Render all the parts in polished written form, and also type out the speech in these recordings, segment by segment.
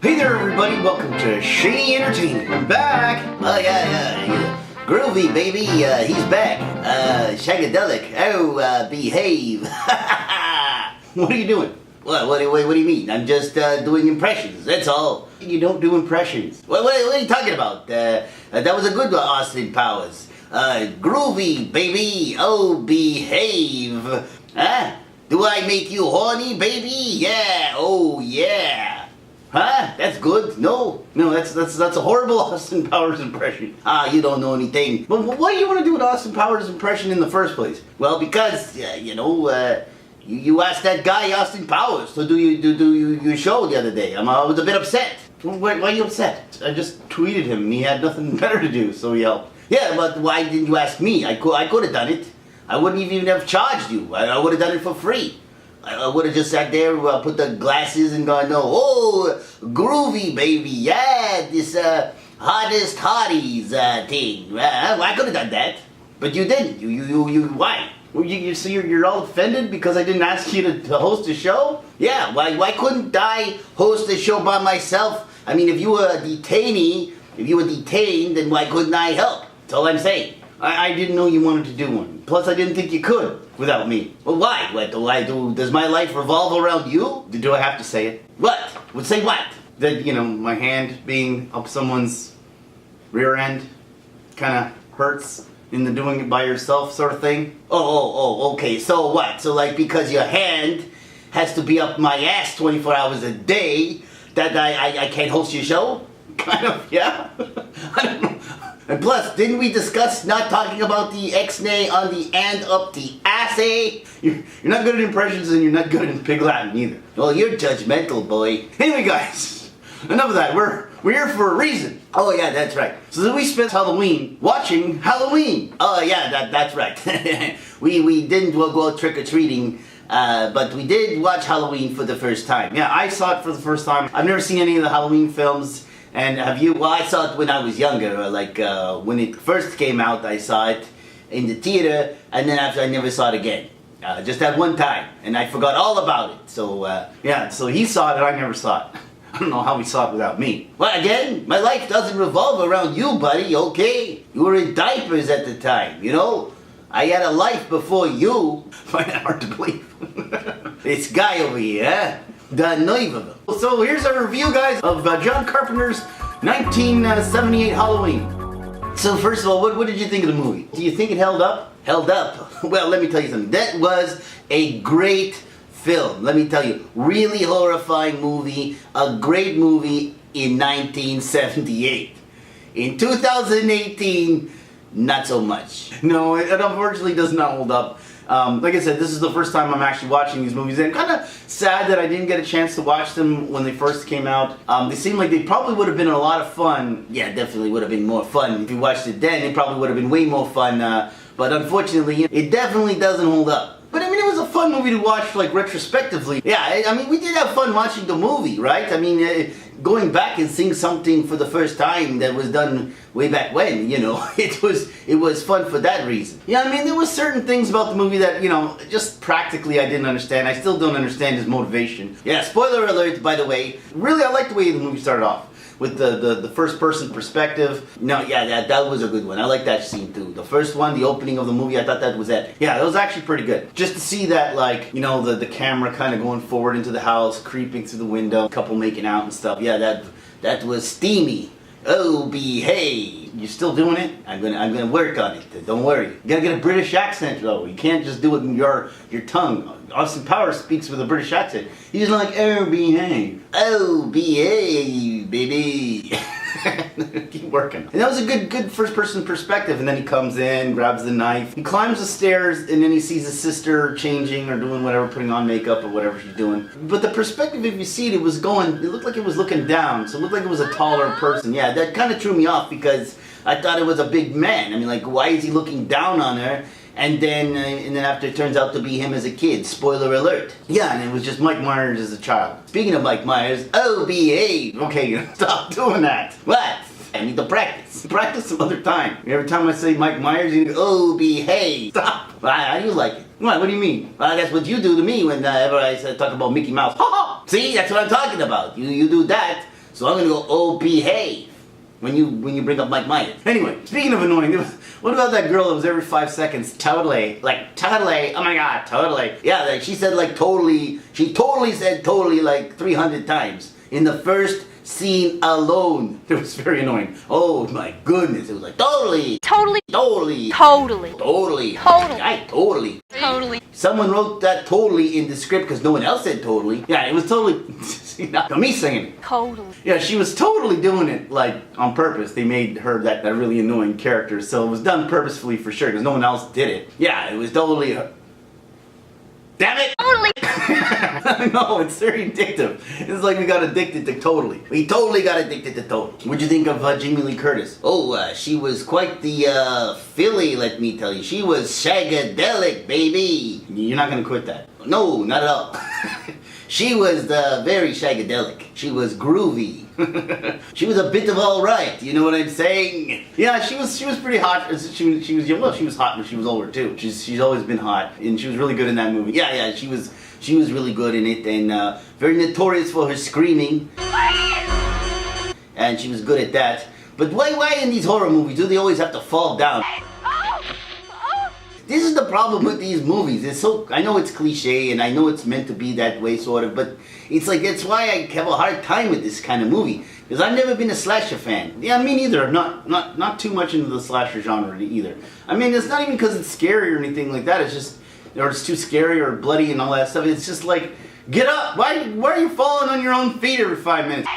Hey there everybody, welcome to Shady Entertainment. I'm back! Oh yeah. Groovy, baby, he's back. Shagadelic. Oh, behave. What are you doing? What do you mean? I'm just doing impressions, that's all. You don't do impressions. What are you talking about? That was a good one, Austin Powers. Groovy, baby. Oh, behave. Huh? Do I make you horny, baby? Yeah, oh yeah. Huh? That's good. No, that's a horrible Austin Powers impression. you don't know anything. But why do you want to do an Austin Powers impression in the first place? Well, because you asked that guy Austin Powers to do your show the other day. I was a bit upset. Why are you upset? I just tweeted him and he had nothing better to do, so he helped. Yeah, but why didn't you ask me? I could have done it. I wouldn't even have charged you. I would have done it for free. I would have just sat there, put the glasses and gone, oh, groovy, baby, yeah, this hottest hotties thing. I could have done that, but you didn't. You why? Well, so you're all offended because I didn't ask you to host a show? Yeah, why couldn't I host a show by myself? I mean, if you were a detainee, if you were detained, then why couldn't I help? That's all I'm saying. I didn't know you wanted to do one. Plus, I didn't think you could without me. Well, why? What do I do? Does my life revolve around you? Do I have to say it? What? Would say what? That, my hand being up someone's rear end kind of hurts in the doing it by yourself sort of thing. Oh, okay. So what? So like because your hand has to be up my ass 24 hours a day, that I can't host your show? Kind of, yeah. I don't know. And plus, didn't we discuss not talking about the X-nay on the and up the assay? You're not good at impressions and you're not good at Pig Latin either. Well, you're judgmental, boy. Anyway, guys, enough of that. We're here for a reason. Oh yeah, that's right. So we spent Halloween watching Halloween. Oh yeah, that's right. we didn't go out trick-or-treating, but we did watch Halloween for the first time. Yeah, I saw it for the first time. I've never seen any of the Halloween films. And have you? Well, I saw it when I was younger. When it first came out, I saw it in the theater, and then after I never saw it again. Just that one time, and I forgot all about it. So yeah, so he saw it, and I never saw it. I don't know how he saw it without me. Well, again, my life doesn't revolve around you, buddy. Okay, you were in diapers at the time. I had a life before you. Find that hard to believe. This guy over here, huh? The nerve of him. So here's our review, guys, of John Carpenter's 1978 Halloween. So first of all, what did you think of the movie? Do you think it held up? Held up? Well, let me tell you something. That was a great film. Let me tell you, really horrifying movie. A great movie in 1978. In 2018, not so much. No, it unfortunately does not hold up. Like I said, this is the first time I'm actually watching these movies, and kind of sad that I didn't get a chance to watch them when they first came out. They seem like they probably would have been a lot of fun. Yeah, definitely would have been more fun. If you watched it then, it probably would have been way more fun, but unfortunately, it definitely doesn't hold up. But I mean, it was a fun movie to watch, retrospectively. Yeah, I mean, we did have fun watching the movie, right? I mean, going back and seeing something for the first time that was done way back when, it was fun for that reason. Yeah, I mean, there was certain things about the movie that, just practically I didn't understand. I still don't understand his motivation. Yeah, spoiler alert, by the way. Really, I like the way the movie started off. With the first-person perspective. No, yeah, that was a good one. I like that scene too. The first one, the opening of the movie, I thought that was epic. Yeah, that was actually pretty good. Just to see that, the camera kind of going forward into the house, creeping through the window, couple making out and stuff. Yeah, that was steamy. Oh, behave. You still doing it? I'm gonna work on it. Don't worry. You gotta get a British accent though. You can't just do it in your tongue. Austin Powers speaks with a British accent. He's like, oh, behave. Oh, behave, baby. Keep working. And that was a good first-person perspective. And then he comes in, grabs the knife. He climbs the stairs, and then he sees his sister changing or doing whatever, putting on makeup or whatever she's doing. But the perspective, if you see it, it looked like it was looking down. So it looked like it was a taller person. Yeah, that kind of threw me off because I thought it was a big man. I mean, why is he looking down on her? And then after it turns out to be him as a kid. Spoiler alert. Yeah, and it was just Mike Myers as a child. Speaking of Mike Myers, oh, behave. Okay, stop doing that. What? I need to practice. Practice some other time. Every time I say Mike Myers, you go, oh, behave. Stop. How do you like it? What do you mean? Well, that's what you do to me whenever I talk about Mickey Mouse. Ha ha! See, that's what I'm talking about. You do that. So I'm gonna go, oh, behave. When you bring up Mike Myers. Anyway, speaking of annoying, what about that girl that was every 5 seconds, totally, like, totally, oh my god, totally. Yeah, like she said like totally, she totally said totally like 300 times in the first scene alone. It was very annoying. Oh my goodness, it was like totally. Totally. Totally. Totally. Totally. Totally. I totally. Totally. Someone wrote that totally in the script because no one else said totally. Yeah, it was totally, not me singing it. Totally. Yeah, she was totally doing it, like, on purpose. They made her that really annoying character, so it was done purposefully for sure, because no one else did it. Yeah, it was totally... Damn it! Totally. No, it's very addictive. It's like we got addicted to totally. We totally got addicted to totally. What'd you think of Jamie Lee Curtis? Oh, she was quite the filly, let me tell you. She was shagadelic, baby. You're not gonna quit that. No, not at all. She was very shagadelic. She was groovy. She was a bit of all right. You know what I'm saying? Yeah, she was pretty hot. She was hot when she was older too. She's always been hot, and she was really good in that movie. Yeah, she was really good in it, and very notorious for her screaming. And she was good at that. But why in these horror movies do they always have to fall down? This is the problem with these movies. I know it's cliche and I know it's meant to be that way sort of, but it's like, that's why I have a hard time with this kind of movie. Because I've never been a slasher fan. Yeah, me neither. Not too much into the slasher genre either. I mean, it's not even because it's scary or anything like that. It's just, or it's too scary or bloody and all that stuff. It's just like, get up! Why are you falling on your own feet every 5 minutes?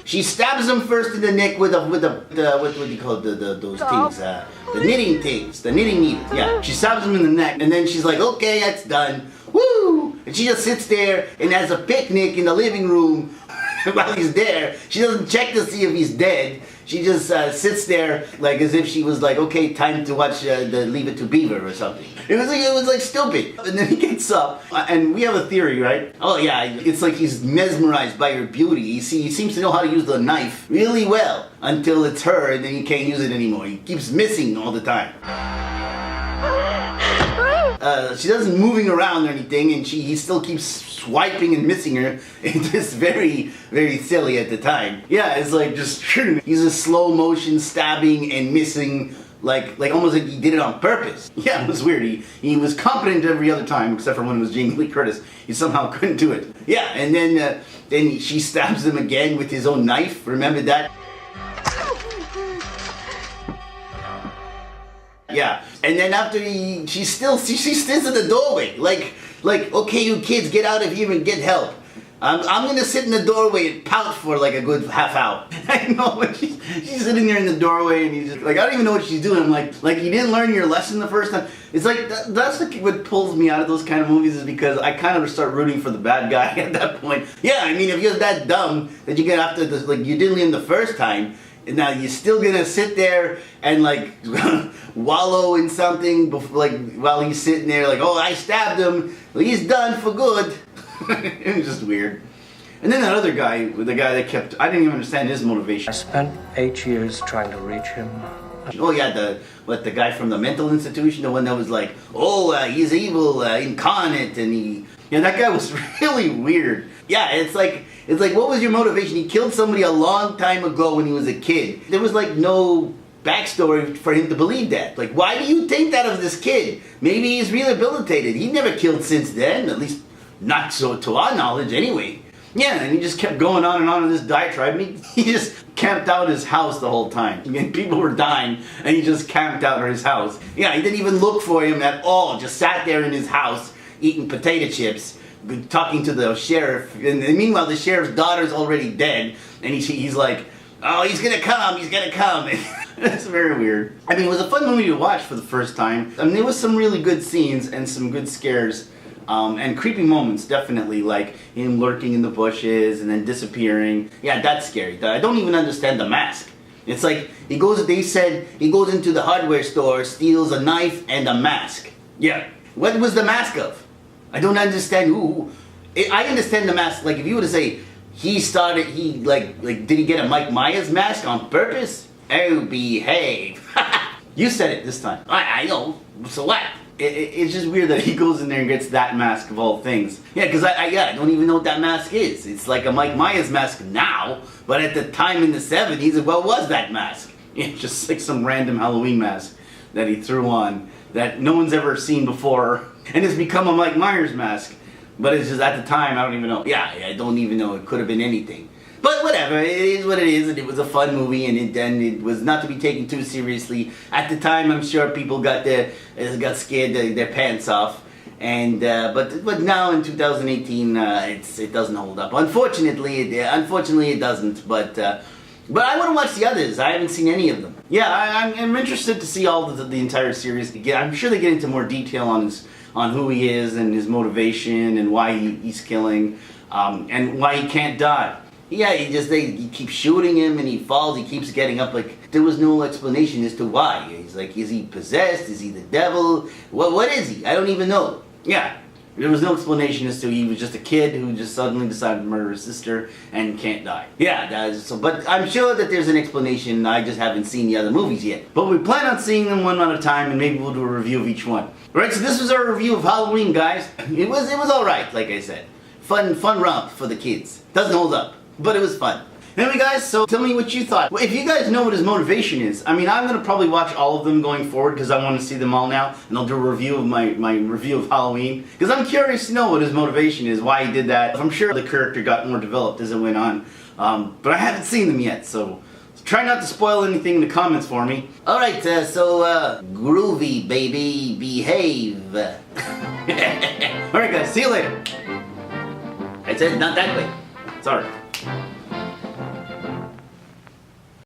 She stabs him first in the neck with what do you call those things? The knitting things, the knitting needles. Yeah, she stabs him in the neck. And then she's like, okay, that's done. Woo! And she just sits there and has a picnic in the living room while he's there. She doesn't check to see if he's dead. She just sits there like as if she was like, okay, time to watch the Leave It to Beaver or something. It was like stupid. And then he gets up, and we have a theory, right? Oh yeah, it's like he's mesmerized by her beauty. He seems to know how to use the knife really well until it's her, and then he can't use it anymore. He keeps missing all the time. She doesn't moving around or anything, and he still keeps swiping and missing her. It's just very, very silly at the time. Yeah, it's like just he's a slow motion stabbing and missing, like almost like he did it on purpose. Yeah, it was weird. He was competent every other time except for when it was Jamie Lee Curtis. He somehow couldn't do it. Yeah, and then she stabs him again with his own knife. Remember that? Yeah, and then after she stands in the doorway, like, okay, you kids, get out of here and get help. I'm gonna sit in the doorway and pout for like a good half hour. I know, but she's sitting there in the doorway, and he's just like, I don't even know what she's doing. I'm like you didn't learn your lesson the first time. It's like that's what pulls me out of those kind of movies, is because I kind of start rooting for the bad guy at that point. Yeah, I mean, if you're that dumb that you're gonna have to like you didn't learn the first time. And now you're still gonna sit there and like wallow in something like while he's sitting there like, oh, I stabbed him, well, he's done for good. It was just weird. And then that other guy, the guy that kept, I didn't even understand his motivation. I spent 8 years trying to reach him. Oh yeah, the guy from the mental institution, the one that was like, oh, he's evil incarnate, and yeah, that guy was really weird. Yeah, it's like, what was your motivation? He killed somebody a long time ago when he was a kid. There was like no backstory for him to believe that. Like, why do you think that of this kid? Maybe he's rehabilitated. He never killed since then, at least not so to our knowledge anyway. Yeah, and he just kept going on and on in this diatribe. And he just camped out his house the whole time. And people were dying, and he just camped out at his house. Yeah, he didn't even look for him at all. Just sat there in his house eating potato chips, talking to the sheriff. And meanwhile, the sheriff's daughter's already dead. And he's like, oh, he's gonna come. It's very weird. I mean, it was a fun movie to watch for the first time. I mean, there was some really good scenes and some good scares. And creepy moments, definitely, like him lurking in the bushes and then disappearing. Yeah, that's scary. I don't even understand the mask. It's like, they said he goes into the hardware store, steals a knife and a mask. Yeah. What was the mask of? I don't understand I understand the mask, like if you were to say, did he get a Mike Myers mask on purpose? Oh, behave. You said it this time. I know, so what? It's just weird that he goes in there and gets that mask of all things. Yeah, because I don't even know what that mask is. It's like a Mike Myers mask now, but at the time in the 70s, what was that mask? Yeah, just like some random Halloween mask that he threw on that no one's ever seen before, and it's become a Mike Myers mask. But it's just at the time, I don't even know. Yeah, I don't even know. It could have been anything. But whatever, it is what it is, and it was a fun movie, and it was not to be taken too seriously. At the time, I'm sure people got scared their pants off, and but now in 2018, it doesn't hold up. Unfortunately, it doesn't. But I want to watch the others. I haven't seen any of them. Yeah, I'm interested to see all the entire series. I'm sure they get into more detail on who he is and his motivation and why he's killing, and why he can't die. Yeah, he keeps shooting him and he falls, he keeps getting up, like, there was no explanation as to why. He's like, is he possessed? Is he the devil? What is he? I don't even know. Yeah, there was no explanation as to he was just a kid who just suddenly decided to murder his sister and can't die. Yeah, but I'm sure that there's an explanation, I just haven't seen the other movies yet. But we plan on seeing them one at a time, and maybe we'll do a review of each one. Alright, so this was our review of Halloween, guys. It was alright, like I said. Fun romp for the kids. Doesn't hold up. But it was fun. Anyway, guys, so tell me what you thought. Well, if you guys know what his motivation is, I mean, I'm going to probably watch all of them going forward because I want to see them all now, and I'll do a review of my review of Halloween, because I'm curious to know what his motivation is, why he did that. I'm sure the character got more developed as it went on, but I haven't seen them yet, so try not to spoil anything in the comments for me. Alright, so groovy, baby, behave. Alright, guys, see you later. I said not that way. Sorry.